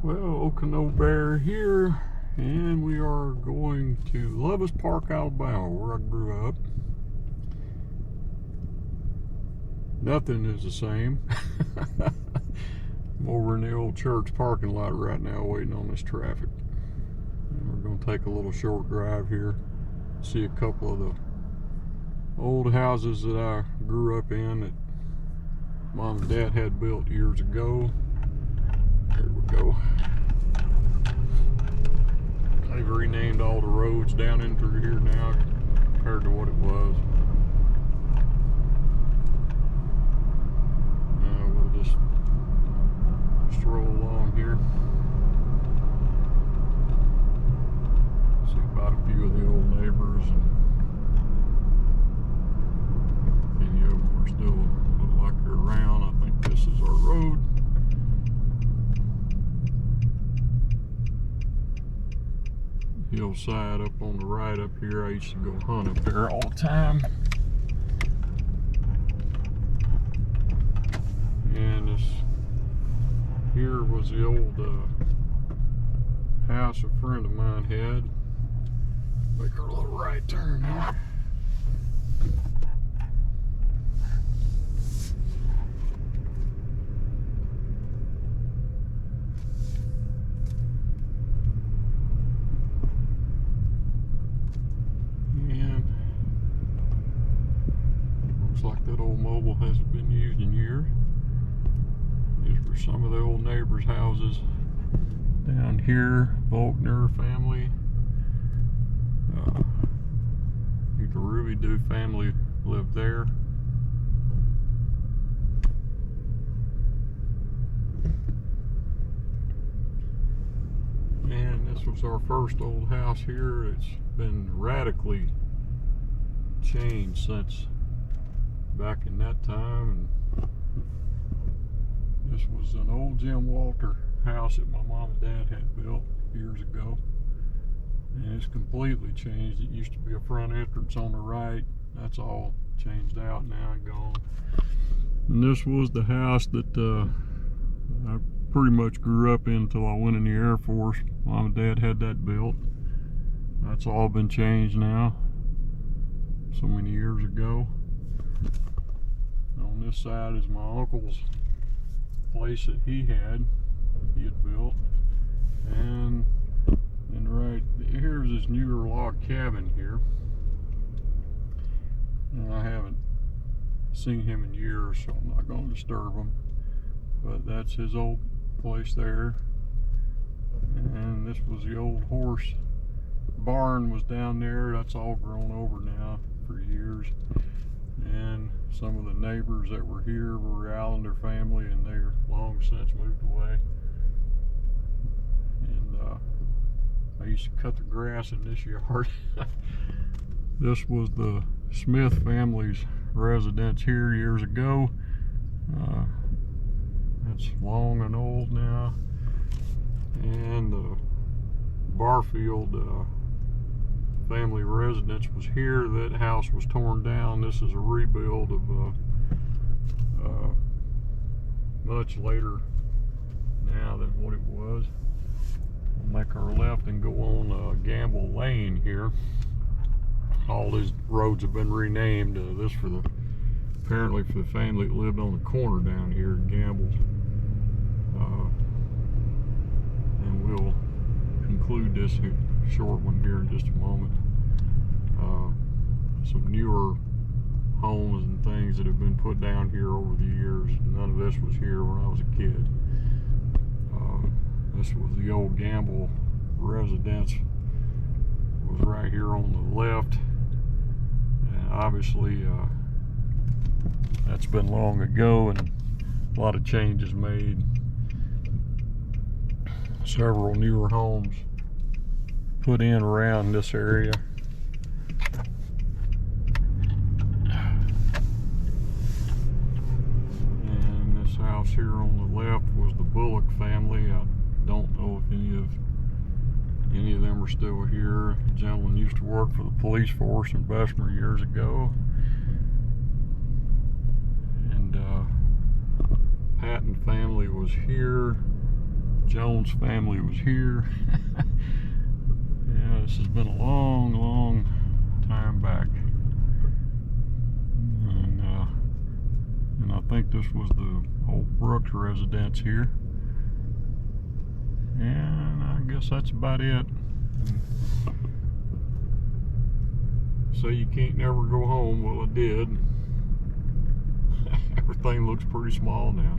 Well, Kano Bear here, and we are going to Loveless Park, Alabama, where I grew up. Nothing is the same. I'm over in the old church parking lot right now waiting on this traffic. And we're going to take a little short drive here, see a couple of the old houses that I grew up in that Mom and Dad had built years ago. There we go. They've renamed all the roads down in through here now compared to what it was. Now we'll just stroll along here. See about a few of the old neighbors. Any of them are still look like they're around. I think this is our road. Hillside up on the right up here. I used to go hunt up there all the time. And this here was the old house a friend of mine had. Make our little right turn here. Like that old mobile hasn't been used in years. These were some of the old neighbors' houses down here. Faulkner family. I think the Ruby-Doo family lived there. And this was our first old house here. It's been radically changed since back in that time, and this was an old Jim Walter house that my mom and dad had built years ago, and it's completely changed. It used to be a front entrance on the right. That's all changed out now and gone. And this was the house that I pretty much grew up in until I went in the Air Force. Mom and dad had that built. That's all been changed now, so many years ago. On this side is my uncle's place that he had built, and right here's this newer log cabin here, and I haven't seen him in years, so I'm not going to disturb him, but that's his old place there. And this was the old horse barn was down there. That's all grown over now for years. And some of the neighbors that were here were Allender family, and they're long since moved away. And I used to cut the grass in this yard. This was the Smith family's residence here years ago. That's long and old now. And the Barfield family residence was here. That house was torn down. This is a rebuild of much later now than what it was. We'll make our left and go on Gamble Lane here. All these roads have been renamed. This for the apparently for the family that lived on the corner down here at Gamble. And we'll conclude this short one here in just a moment. Some newer homes and things that have been put down here over the years. None of this was here when I was a kid. This was the old Gamble residence. It was right here on the left, and obviously that's been long ago, and a lot of changes made. Several newer homes put in around this area. And this house here on the left was the Bullock family. I don't know if any of them are still here. A gentleman used to work for the police force in Bessemer years ago. And Patton family was here. Jones family was here. Yeah, this has been a long, long time back. And I think this was the old Brooks residence here. And I guess that's about it. So you can't never go home. Well, I did. Everything looks pretty small now.